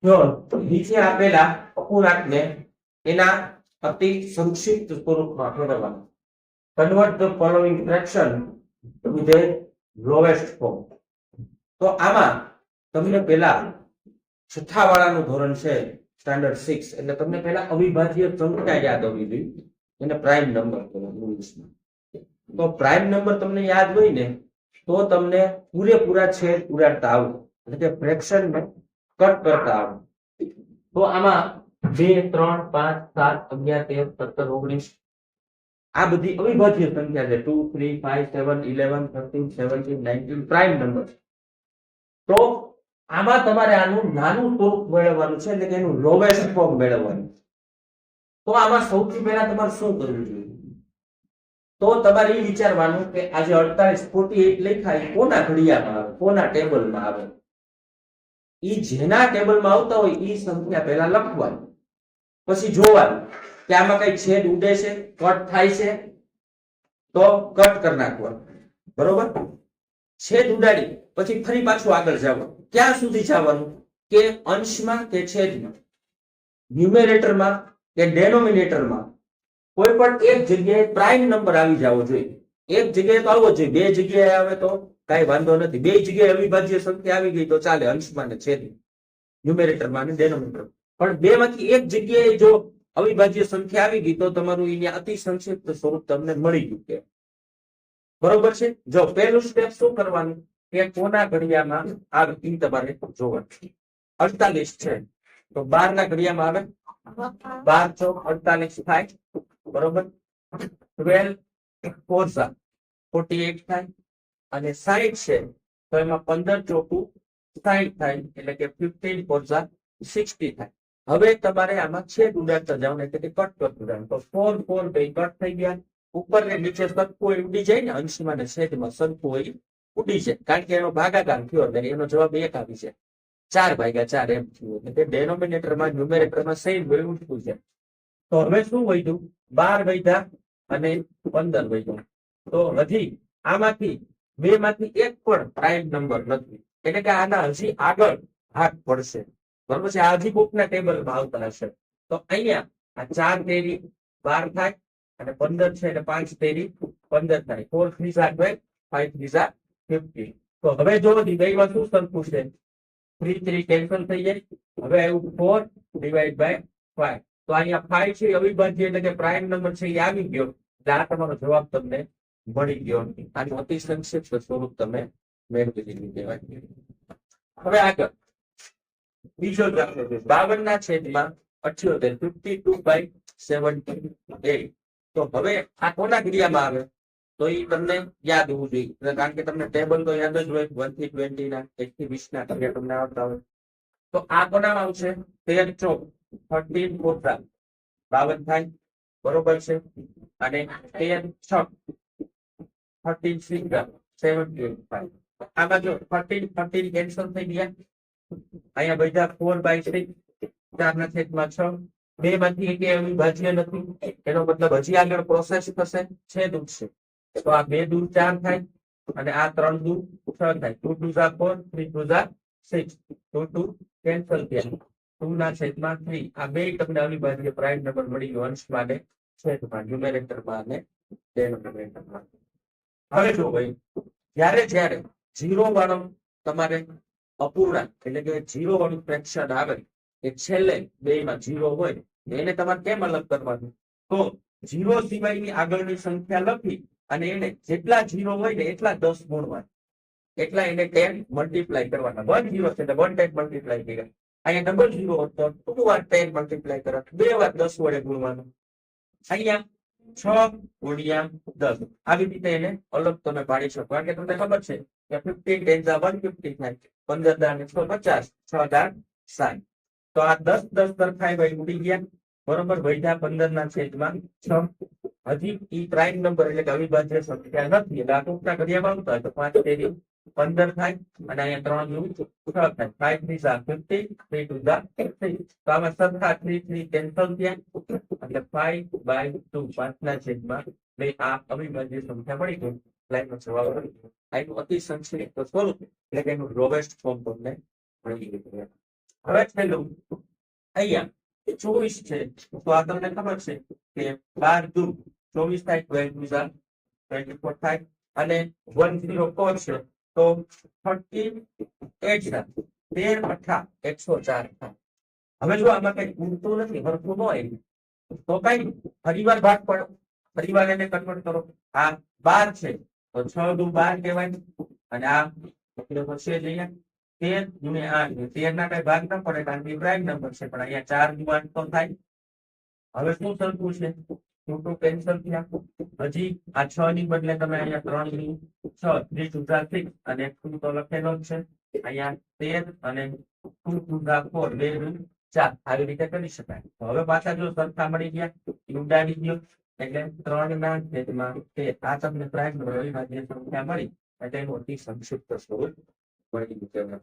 જો નીચે આપેલા અપૂર્ણાંકને એના અતિ સંક્ષિપ્ત સ્વરૂપમાં ફેરવવાનું. Convert the following fraction to the lowest form. તો આમાં તમને પેલા છઠ્ઠા વાળાનું ધોરણ છે સ્ટાન્ડર્ડ 6, એટલે તમને પેલા અવિભાજ્ય સંખ્યા યાદ હોવી જોઈએ. એને પ્રાઇમ નંબર કહેવાય ઇંગ્લિશમાં. તો પ્રાઇમ નંબર તમને યાદ હોય ને તો તમને પૂરેપૂરા છેદ ઉડાડતા આવડે, એટલે કે ફ્રેક્શન ને કટ કરતા આવડે. તો આમાં 2, 3, 5, 7, 11, 13, 17, 19 આ બધી અવિભાજ્ય સંખ્યા છે. 2, 3, 5, 7, 11, 13, 17, 19 પ્રાઇમ નંબર. તો આમાં તમારે આનું નાનું સ્વરૂપ મેળવવાનું છે, એટલે કે એનું લોવેસ્ટ ફોર્મ મેળવવાનું. તો આમાં સૌથી પહેલા તમારે શું કરવું જોઈએ? તો તમારે એ વિચારવાનું કે આજે 48, 48 લખાય કોના ઘડિયામાં આવે, કોના ટેબલમાં આવે. ઈ જેના ટેબલમાં આવતા હોય ઈ સંખ્યા પહેલા લખવાની, પછી જોવાનું કે આમાં કઈ છેદ ઉડે છે, કટ થાય છે તો કટ કરી નાખવાનું. બરોબર? છેદ ઉડાડી પછી ફરી પાછું આગળ જવાનું. ક્યાં સુધી જવાનું? કે અંશમાં કે છેદમાં, ન્યુમેરેટરમાં કે ડેનોમિનેટરમાં કોઈ પણ એક જગ્યાએ પ્રાઇમ નંબર આવી જવો જોઈએ. એક જગ્યાએ તો આવવો જોઈએ, બે જગ્યાએ આવે તો કઈ વાંધો નથી. બે જગ્યાએ અવિભાજ્ય સંખ્યા આવી ગઈ તો ચાલે, અંશમાં ને છેદમાં, ન્યુમેરેટરમાં ને ડેનોમિનેટર. પણ બે માંથી એક જગ્યાએ જો અવિભાજ્ય સંખ્યા આવી ગઈ તો તમારું અહીંયા અતિ સંક્ષિપ્ત સ્વરૂપ તમને મળી ગયું કે બરોબર છે. જો પહેલું સ્ટેપ શું કરવાનું કે કોના ઘડિયામાં આવે એ તમારે જોવાનું. 48 છે તો 12 ના ઘડિયામાં આવે, 12 ચોક 48 થાય. બરોબર? 12 4 48 થાય. અને 60 છે તો એમાં 15 ચોકું 60 થાય, એટલે કે 15 4 60 થાય. હવે તમારે આમાં છેદ ઉડાડતા જવાનું, એટલે કે કટ કરતું જવાનું. તો 4 4 કટ થઈ ગયા. ઉપર ને નીચે સરખું હોય ઉડી જાય ને, અંશમાં ને છેદમાં સરખું હોય ઉડી જાય, કારણ કે એનો ભાગાકાર થયો એટલે એનો જવાબ 1 આવી જાય. 4/4 એમ થયું, એટલે કે ડેનોમિનેટરમાં ન્યુમેરેટરમાં સેમ હોય ઉડતું છે. તો હવે શું વધ્યું? 12 વધ્યા અને 15 વધ્યા. તો હજી આમાંથી બે માંથી એક પણ પ્રાઇમ નંબર નથી, એટલે કે આના હજી આગળ ભાગ પડશે. બરોબર છે? આ હજી કોકના ટેબલમાં આવતા હશે. તો અહીંયા આ 4 તેરી 12 થાય અને 15 છે એટલે 5 તેરી 15 થાય. 4 3 12, 5 3 15. તો હવે જો દીવાઈમાં શું સરખું છે? 3 3 કેન્સલ થઈ જાય. હવે આવ્યું 4 ડિવાઈડ બાય 5. તો અહીંયા 5 છે અવિભાજ્ય, એટલે કે પ્રાઇમ નંબર છે એ આવી ગયો. એટલે આ તમારો જવાબ તમને મળી ગયો. આનું અતિ સંક્ષિપ્ત સ્વરૂપ તમે મેળવી લીધું કહેવાય. હવે આગળ બીજો દાખલો છે 52/78, 52/78. તો હવે આ કોના ઘડિયામાં આવે? તો એ તમને યાદ હોવું જોઈએ, કારણ કે તમને ટેબલ તો યાદ જ હોય. 1 થી 20 ના, 1 થી 20 ના ઘડિયા તમને આવતા હોય. તો આ કોનામાં આવશે? 13 ચોક 13 4 52 થાય. બરોબર છે? અને 13 6 13 6 17 આમાં જો 13 13 કેન્સલ થઈ ગયા. અહીંયા બધા 4/6, 4/6. બે માંથી એક અવિભાજ્ય નથી, એનો મતલબ હજી આગળ પ્રોસેસ થશે, છેદ ઉડશે. તો આ 2 દૂર 4 થાય અને આ 3 દૂર 6 થાય. 2 2 4, 3 2 6. 2 2 કેન્સલ થયા. 2/3. આ બે તમને અવિભાજ્ય પ્રાઇમ નંબર મળી ગયો, અંશમાં ને છેદમાં, ન્યુમેરેટરમાં અને ડેનોમિનેટરમાં. હવે જો ભાઈ જ્યારે 0 વાળો તમારે અપૂર્ણાંક, એટલે કે 0 વાળું ફ્રેક્શન આવે કે છેલ્લે બેમાં 0 હોય એને તમારે કેમ અલગ કરવાનું? તો 0 સિવાયની આગળની સંખ્યા લખી અને એને જેટલા 0 હોય ને એટલા 10 ગુણવા, એટલા એને 10 મલ્ટીપ્લાય કરવાના. 1 0 છે એટલે 1 10 મલ્ટીપ્લાય કર્યા. અહીંયા ડબલ 0 હતો તો 2 વાર 10 મલ્ટીપ્લાય કરવા, 2 વાર 10 વડે ગુણવાનું. અહીંયા 6 ગુણ્યા 10. આવી રીતે એને અલગ તમે પાડી શકો, કારણ કે તમને ખબર છે કે 15 10 150 થાય. 15 × 6 50, 6 × 60. તો આ 10 10 સરખાઈ ભાઈ ઉડી ગયા. બરોબર? વધ્યા 15/6. હજી ઈ પ્રાઇમ નંબર, એટલે કે અવિભાજ્ય સંખ્યા નથી, એટલે આ ટૂંકના ઘડિયામાં આવતા હોય તો 5 તેરી 15 થાય અને અહીંયા 3 દૂ 6 થાય. 5 3 50, 3 2 3. તો આમાં સરખા 3 3 કેન્સલ થયા, એટલે 5/2 5/2. આ અવિભાજ્ય સંખ્યા મળી ગઈ. લાઈનનો જવાબ મળી ગયો. આનું અતિ સંક્ષિપ્ત સ્વરૂપ, એટલે કે એનું લોવેસ્ટ ફોર્મ તમને મળી ગયું. હવે છેલ્લું અહીંયા 24 છે તો આ તમને ખબર છે કે 12 દુ 24 થાય 12 દુ 24 થાય અને 104 છે તો 38 થાય 13 અઠા 104 થાય. હવે જો આમાં કઈ ઉડતું નથી હરખું ન હોય તો કઈ ફરીવાર ભાગ પડો ફરીવાર એને કન્વર્ટ કરો. આ 12 છે તો 6 દુ 12 કહેવાય અને આ એટલે પછી અહીંયા 13 ગુણ્યા 8 13 ના કઈ ભાગ ન પડે કારણ કે પ્રાઇમ નંબર છે પણ અહીંયા 4 દુ 8 તો થાય. હવે શું સરખું છે ટુ કેન્સલ થયા હજી આ 6 ની બદલે તમે અહીંયા 3 ની 6 3 2 6 અને 2 તો લખેલો જ છે અહીંયા 13 અને 2 2 4 2 દુ 4 આવી રીતે કરી શકાય. તો હવે પાછા જો સરખા મળી ગયા ઉડાડી ગયો એટલે 3 ના છેદમાં 13 આ તમને પ્રાઇમ નંબર જે સંખ્યા મળી એટલે એનું અતિ સંક્ષિપ્ત સ્વરૂપ મળી ગયું.